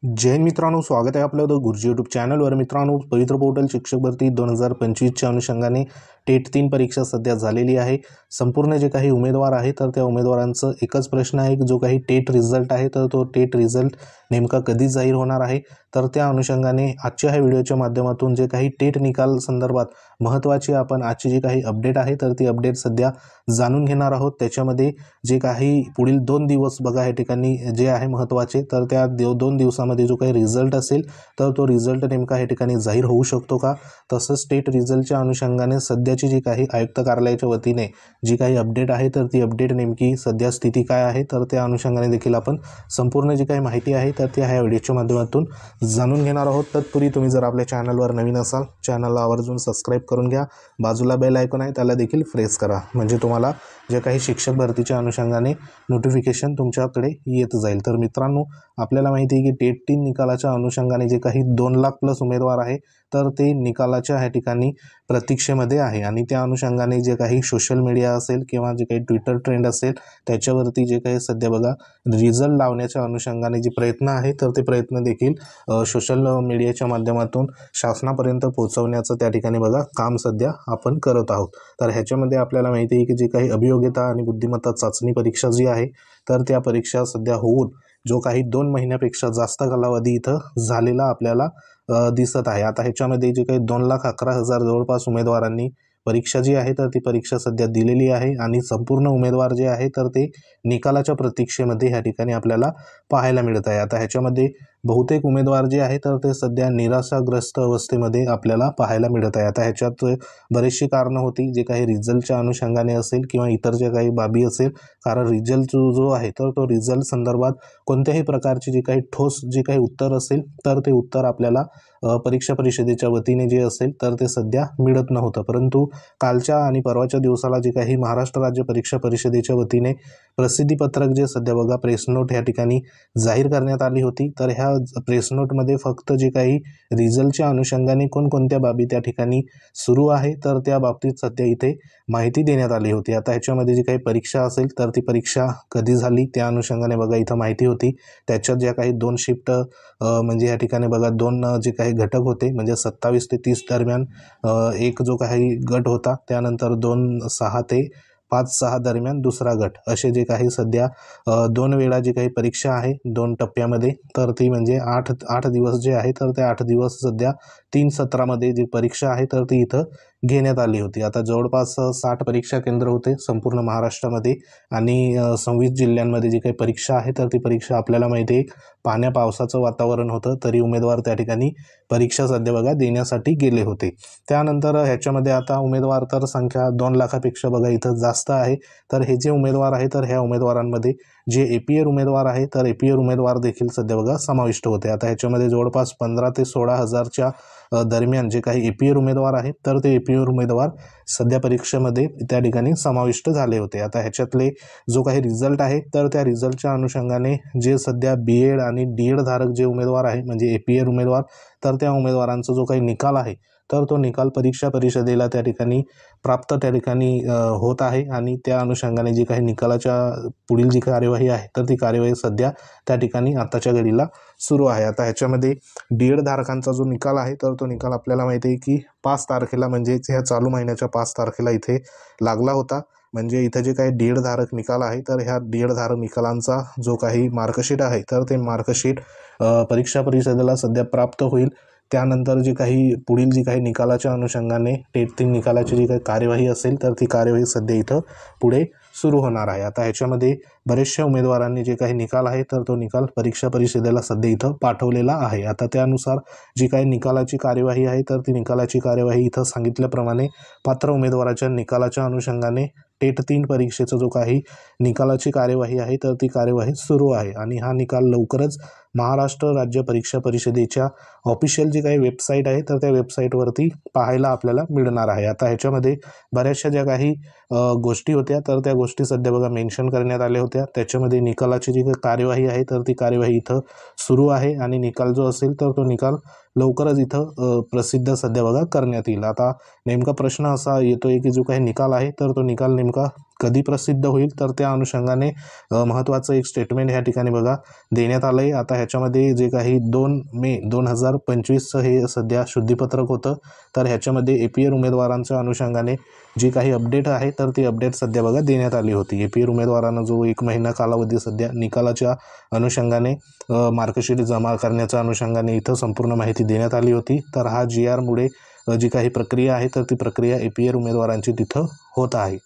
जय हिंद मित्रांनो, स्वागत आहे आपलं गुरुजी यूट्यूब चॅनलवर। मित्रांनो, पवित्र पोर्टल शिक्षक भरती 2025च्या अनुषंगाने टेट 3 परीक्षा सध्या झालेली आहे। संपूर्ण जे काही उमेदवार आहेत तर त्या उमेदवारांचं एकच प्रश्न आहे की जो काही टेट रिझल्ट आहे तर तो टेट रिझल्ट नेमका कधी जाहीर होणार आहे। तर त्या अनुषंगाने आजच्या ह्या व्हिडिओच्या माध्यमातून जे काही टेट निकाल संदर्भात महत्त्वाची आपण आजची जी काही अपडेट आहे तर ती अपडेट सध्या जाणून घेणार आहोत। त्याच्यामध्ये जे काही पुढील 2 दिवस बघा या ठिकाणी जे आहे महत्त्वाचे, तर त्या 2 दिवसामध्ये जो काही रिझल्ट असेल तर तो रिझल्ट नेमका या ठिकाणी जाहीर होऊ शकतो का। तसंच टेट रिझल्टच्या अनुषंगाने सध्याची जी काही आयुक्त कार्यालयाच्या वतीने जी काही अपडेट आहे तर ती अपडेट नेमकी सध्या स्थिती काय आहे, तर त्या अनुषंगाने देखील आपण संपूर्ण जी काही माहिती आहे तर ती ह्या व्हिडिओच्या माध्यमातून जाणून घेणार आहोत। तत्पूर्वी तुम्ही जर आपल्या चॅनलवर नवीन असाल, चॅनलला आवर्जून सबस्क्राईब करून घ्या। बाजूला बेल आयकॉन आहे त्याला देखील प्रेस करा, म्हणजे तुम्हाला जे काही शिक्षक भरतीच्या अनुषंगाने नोटिफिकेशन तुमच्याकडे येत जाईल। तर मित्रांनो, आपल्याला माहिती आहे की टेट 3 निकालाच्या अनुषंगाने जे काही 2 लाख प्लस उमेदवार आहे तर ते निकालाच्या ह्या ठिकाणी प्रतीक्षेमध्ये आहे। आणि त्या अनुषंगाने जे काही सोशल मीडिया असेल किंवा जे काही ट्विटर ट्रेंड असेल त्याच्यावरती जे काही सध्या बघा रिझल्ट लावण्याच्या अनुषंगाने जे प्रयत्न आहे तर ते प्रयत्न देखील सोशल मीडियाच्या माध्यमातून शासनापर्यंत पोहोचवण्याचं त्या ठिकाणी बघा काम सध्या आपण करत आहोत। तर ह्याच्यामध्ये आपल्याला माहिती आहे की जे काही अभियोग्यता आणि बुद्धिमत्ता चाचणी परीक्षा जी आहे तर त्या परीक्षा सध्या होऊन जो काही 2 महिन्यापेक्षा जास्त कालावधी इथं झालेला आपल्याला दिसत आहे। आता ह्याच्यामध्ये जे काही 2,11,000 जवळपास उमेदवारांनी परीक्षा जी आहे तर ती परीक्षा सध्या दिलेली आहे आणि संपूर्ण उमेदवार जे आहे तर ते निकालाच्या प्रतीक्षेमध्ये ह्या ठिकाणी आपल्याला पाहायला मिळत आहे। आता ह्याच्यामध्ये बहुतेक उमेदवार जे आहे तर ते सध्या निराशाग्रस्त अवस्थेमध्ये आपल्याला पाहायला मिळत आहे। आता ह्याच्यात बरीचशी कारणं होती, जे काही रिझल्टच्या अनुषंगाने असेल किंवा इतर जे काही बाबी असेल, कारण रिझल्ट जो आहे तर तो रिझल्ट संदर्भात कोणत्याही प्रकारची जी काही ठोस जे काही उत्तर असेल तर ते उत्तर आपल्याला परीक्षा परिषदेच्या वतीने जे असेल तर ते सध्या मिळत नव्हतं। परंतु कालच्या आणि परवाच्या दिवसाला जे काही महाराष्ट्र राज्य परीक्षा परिषदेच्या वतीने प्रसिद्धीपत्रक जे सध्या बघा प्रेस नोट या ठिकाणी जाहीर करण्यात आली होती, तर ह्या प्रेस नोटमध्ये फक्त जे काही रिझल्टच्या अनुषंगाने कोणकोणत्या बाबी त्या ठिकाणी सुरू आहे तर त्या बाबतीत सध्या इथे माहिती देण्यात आली होती। आता ह्याच्यामध्ये जी काही परीक्षा असेल तर ती परीक्षा कधी झाली त्या अनुषंगाने बघा इथं माहिती होती। त्याच्यात ज्या काही 2 शिफ्ट म्हणजे या ठिकाणी बघा 2 जे काही घटक होते, म्हणजे 27 ते 30 दरम्यान एक जो काही गट होता, त्यानंतर 2-6 ते 5-6 दरम्यान दुसरा गट, असे जे काही सध्या 2 वेळा जी काही परीक्षा आहे 2 टप्प्यामध्ये, तर ती म्हणजे 8 दिवस जे आहे तर ते 8 दिवस सध्या 3 सत्रामध्ये जी परीक्षा आहे तर ती इथं घेण्यात आली होती। आता जवळपास 60 परीक्षा केंद्र होते संपूर्ण महाराष्ट्रामध्ये आणि 26 जिल्ह्यांमध्ये जी काही परीक्षा आहे तर ती परीक्षा आपल्याला माहिती आहे पाण्या पावसाचं वातावरण होतं, तरी उमेदवार त्या ठिकाणी परीक्षा सध्या बघा देण्यासाठी गेले होते। त्यानंतर ह्याच्यामध्ये आता उमेदवार तर संख्या 2 लाखापेक्षा बघा इथं जास्त आहे। तर हे जे उमेदवार आहे तर ह्या उमेदवारांमध्ये जे एपीआर उमेदवार आहे तर एपीआर उमेदवार देखील सध्या बघा समाविष्ट होते। आता ह्याच्यामध्ये जवळपास 15 ते 16,000च्या दरम्यान जे काही एपीआर उमेदवार आहेत तर ते एपीआर उमेदवार सध्या परीक्षेमध्ये त्या ठिकाणी समाविष्ट झाले होते। आता ह्याच्यातले जो काही रिझल्ट आहे तर त्या रिझल्टच्या अनुषंगाने जे सध्या बीएड आणि डीएड धारक जे उमेदवार आहे म्हणजे एपीआर उमेदवार, तर त्या उमेदवारांचा जो काही निकाल आहे तर तो निकाल परीक्षा परिषदेला त्या ठिकाणी प्राप्त त्या ठिकाणी होत आहे आणि त्या अनुषंगाने जी काही निकालाच्या पुढील जी कार्यवाही आहे तर ती कार्यवाही सध्या त्या ठिकाणी आताच्या घडीला सुरू आहे। आता ह्याच्यामध्ये डीएड धारकांचा जो निकाल आहे तर तो निकाल आपल्याला माहिती आहे की 5 तारखेला म्हणजेच ह्या चालू महिन्याच्या 5 तारखेला इथे लागला होता। म्हणजे इथं जे काही डीएड धारक निकाल आहे तर ह्या डीएड धारक निकालांचा जो काही मार्कशीट आहे तर ते मार्कशीट परीक्षा परिषदेला सध्या प्राप्त होईल। त्यानंतर जी काही पुढील जी काही निकालाच्या अनुषंगाने टेट 3 निकालाची जी काही कार्यवाही असेल तर ती कार्यवाही सध्या इथं पुढे सुरू होणार आहे। आता ह्याच्यामध्ये बरेचशा उमेदवारांनी जे काही निकाल आहे तर तो निकाल परीक्षा परिषदेला सध्या इथं पाठवलेला आहे। आता त्यानुसार जी काही निकालाची कार्यवाही आहे तर ती निकालाची कार्यवाही इथं सांगितल्याप्रमाणे पात्र उमेदवाराच्या निकालाच्या अनुषंगाने टेट 3 परीक्षेचा जो काही निकालाची कार्यवाही आहे तर ती कार्यवाही सुरू आहे आणि हा निकाल लवकरच महाराष्ट्र राज्य परीक्षा परिषदेच्या ऑफिशियल जी काही वेबसाईट आहे तर त्या वेबसाईटवरती पाहायला आपल्याला मिळणार आहे। आता ह्याच्यामध्ये बऱ्याचशा ज्या काही गोष्टी होत्या तर त्या गोष्टी सध्या बघा मेन्शन करण्यात आल्या होत्या। त्याच्यामध्ये निकालाची जी कार्यवाही आहे तर ती कार्यवाही इथं सुरू आहे आणि निकाल जो असेल तर तो निकाल लवकरच इथं प्रसिद्ध सध्या बघा करण्यात येईल। आता नेमका प्रश्न असा येतोय की जो काही निकाल आहे तर तो निकाल नेमका कधी प्रसिद्ध होईल, तर त्या अनुषंगाने महत्त्वाचं एक स्टेटमेंट ह्या ठिकाणी बघा देण्यात आलं आहे. आता ह्याच्यामध्ये जे काही 2 मे 2025 हे सध्या शुद्धीपत्रक होतं, तर ह्याच्यामध्ये APR उमेदवारांच्या अनुषंगाने जी काही अपडेट आहे तर ती अपडेट सध्या बघा देण्यात आली होती. APR उमेदवारांना जो 1 महिना कालावधी सध्या निकालाच्या अनुषंगाने मार्कशीट जमा करण्याच्या अनुषंगाने इथं संपूर्ण माहिती देण्यात आली होती. तर हा GR मुळे जी काही प्रक्रिया आहे तर ती प्रक्रिया APR उमेदवारांची तिथं होत आहे.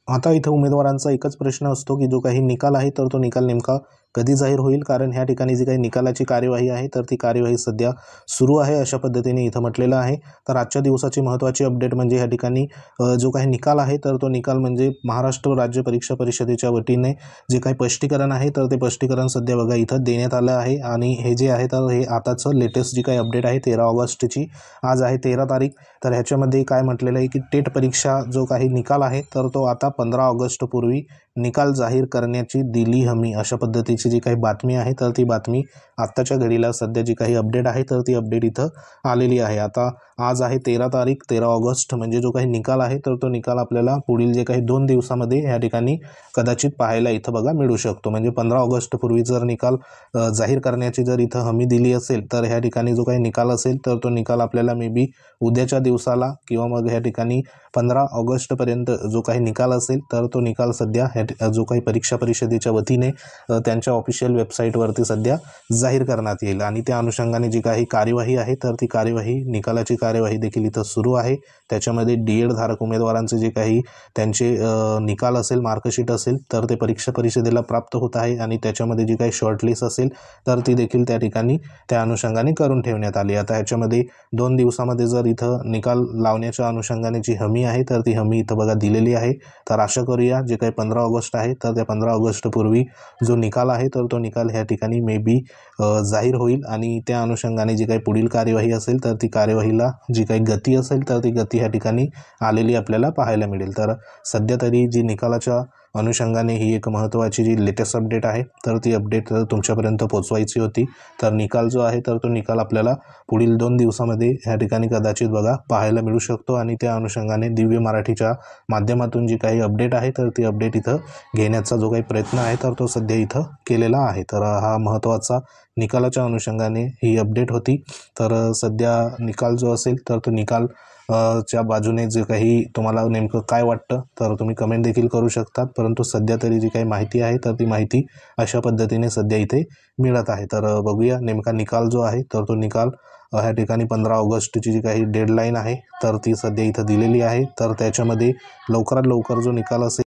आता इथं उमेदवारांचा एकच प्रश्न असतो की जो काही निकाल आहे तर तो निकाल नेमका कधी जाहीर होईल, कारण ह्या ठिकाणी जी काही निकालाची कार्यवाही आहे तर ती कार्यवाही सध्या सुरू आहे अशा पद्धतीने इथं म्हटलेलं आहे. तर आजच्या दिवसाची महत्त्वाची अपडेट म्हणजे ह्या ठिकाणी जो काही निकाल आहे तर तो निकाल म्हणजे महाराष्ट्र राज्य परीक्षा परिषदेच्या वतीने जे काही स्पष्टीकरण आहे तर ते स्पष्टीकरण सध्या बघा इथं देण्यात आलं आहे. आणि हे जे आहे तर हे आताचं लेटेस्ट जी काही अपडेट आहे 13 ऑगस्टची, आज आहे 13 तारीख. तर ह्याच्यामध्ये काय म्हटलेलं आहे की टेट परीक्षा जो काही निकाल आहे तर तो आता 15 ऑगस्टपूर्वी निकाल जाहीर करण्याची दिली हमी, अशा पद्धतीची जी काही बातमी आहे तर ती बातमी आत्ताच्या घडीला सध्या जी काही अपडेट आहे तर ती अपडेट इथं आलेली आहे. आता आज आहे 13 तारीख 13 ऑगस्ट, म्हणजे जो काही निकाल आहे तर तो निकाल आपल्याला पुढील जे काही 2 दिवसामध्ये ह्या ठिकाणी कदाचित पाहायला इथं बघा मिळू शकतो. म्हणजे 15 ऑगस्टपूर्वी जर निकाल जाहीर करण्याची जर इथं हमी दिली असेल तर ह्या ठिकाणी जो काही निकाल असेल तर तो निकाल आपल्याला मे बी उद्याच्या दिवसाला किंवा मग ह्या ठिकाणी 15 ऑगस्टपर्यंत जो काही निकाल असेल तर तो निकाल सध्या जो काही परीक्षा परिषदेच्या वतीने त्यांच्या ऑफिशियल वेबसाईटवरती सध्या जाहीर करण्यात येईल. आणि त्या अनुषंगाने जी काही कार्यवाही आहे तर ती कार्यवाही निकालाची कार्यवाही देखील इथं सुरू आहे. त्याच्यामध्ये DED धारक उमेदवारांचे जे काही त्यांचे निकाल असेल, मार्कशीट असेल तर ते परीक्षा परिषदेला प्राप्त होत आहे. आणि त्याच्यामध्ये जी काही शॉर्टलिस्ट असेल तर ती देखील त्या ठिकाणी त्या अनुषंगाने करून ठेवण्यात आली. आता ह्याच्यामध्ये 2 दिवसामध्ये जर इथं निकाल लावण्याच्या अनुषंगाने जी हमी आहे तर ती हमी इथं बघा दिलेली आहे. तर आशा करूया जे काही 15 ऑगस्ट आहे तर त्या 15 ऑगस्टपूर्वी जो निकाल आहे तर तो निकाल ह्या ठिकाणी मे बी जाहीर होईल. आणि त्या अनुषंगाने जी काही पुढील कार्यवाही असेल तर ती कार्यवाहीला जी काही गती असेल तर ती गती ह्या ठिकाणी आलेली आपल्याला पाहायला मिळेल. तर सध्या तरी जी निकालाच्या अनुषंगाने ही एक महत्त्वाची जी लेटेस्ट अपडेट आहे तर ती अपडेट तुमच्यापर्यंत पोहोचवायची होती. तर निकाल जो आहे तर तो निकाल आपल्याला पुढील 2 दिवसामध्ये ह्या ठिकाणी कदाचित बघा पाहायला मिळू शकतो. आणि त्या अनुषंगाने दिव्य मराठीच्या माध्यमातून जी काही अपडेट आहे तर ती अपडेट इथं घेण्याचा जो काही प्रयत्न आहे तर तो सध्या इथं केलेला आहे. तर हा महत्त्वाचा निकालाच्या अनुषंगाने ही अपडेट होती. तर सध्या निकाल जो असेल तर तो निकाल च्या बाजूने जे काही तुम्हाला नेमकं काय वाटतं तर तुम्ही कमेंट देखील करू शकतात. परंतु सध्या तरी जी काही माहिती आहे तर ती माहिती अशा पद्धतीने सध्या इथे मिळत आहे. तर बघूया नेमका निकाल जो आहे तर तो निकाल ह्या ठिकाणी 15 ऑगस्टची जी काही डेडलाईन आहे तर ती सध्या इथं दिलेली आहे. तर त्याच्यामध्ये लवकरात लवकर जो निकाल असेल,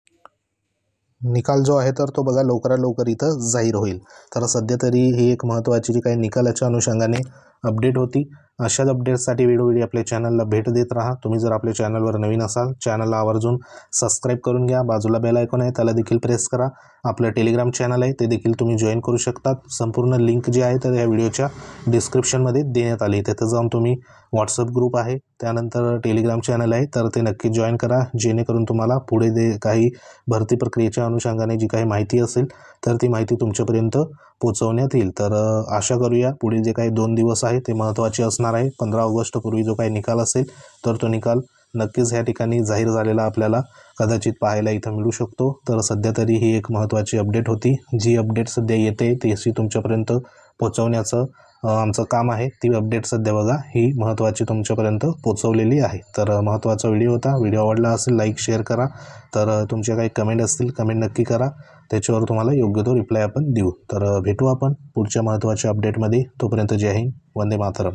निकाल जो आहे तर तो बघा लवकरात लवकर इथं जाहीर होईल. तर सध्या तरी ही एक महत्त्वाची जी काही निकालाच्या अनुषंगाने अपडेट होती. अशाच अपडेट्ससाठी वेळोवेळी आपल्या चॅनलला भेट देत राहा. तुम्ही जर आपल्या चॅनलवर नवीन असाल चॅनलला आवर्जून सबस्क्राईब करून घ्या. बाजूला बेल आयकॉन आहे त्याला देखील प्रेस करा. आपलं टेलिग्राम चॅनल आहे ते देखील तुम्ही जॉईन करू शकतात. संपूर्ण लिंक जी आहे तर या व्हिडिओच्या डिस्क्रिप्शनमध्ये देण्यात आली. तिथं जाऊन तुम्ही व्हॉट्सअप ग्रुप आहे, त्यानंतर टेलिग्राम चॅनल आहे तर ते नक्की जॉईन करा, जेणेकरून तुम्हाला पुढे जे काही भरती प्रक्रियेच्या अनुषंगाने जी काही माहिती असेल तर ती माहिती तुमच्यापर्यंत पोहोचवण्यात येईल. तर आशा करूया पुढील जे काही 2 दिवस आहे ते महत्त्वाचे असणार आहे. 15 ऑगस्टपूर्वी जो काही निकाल असेल तर तो निकाल नक्कीच ह्या ठिकाणी जाहीर झालेला आपल्याला कदाचित पाहायला इथं मिळू शकतो. तर सध्या तरी ही एक महत्त्वाची अपडेट होती. जी अपडेट सध्या येते ती तुमच्यापर्यंत पोहोचवण्याचं आमचं काम आहे. ती अपडेट सध्या बघा ही महत्त्वाची तुमच्यापर्यंत पोहोचवलेली आहे. तर महत्त्वाचा व्हिडिओ होता. व्हिडिओ आवडला असेल लाईक शेअर करा. तर तुमच्या काही कमेंट असतील कमेंट नक्की करा, त्याच्यावर तुम्हाला योग्य तो रिप्लाय आपण देऊ. तर भेटू आपण पुढच्या महत्त्वाच्या अपडेटमध्ये. तोपर्यंत जय हिंद, वंदे मातरम.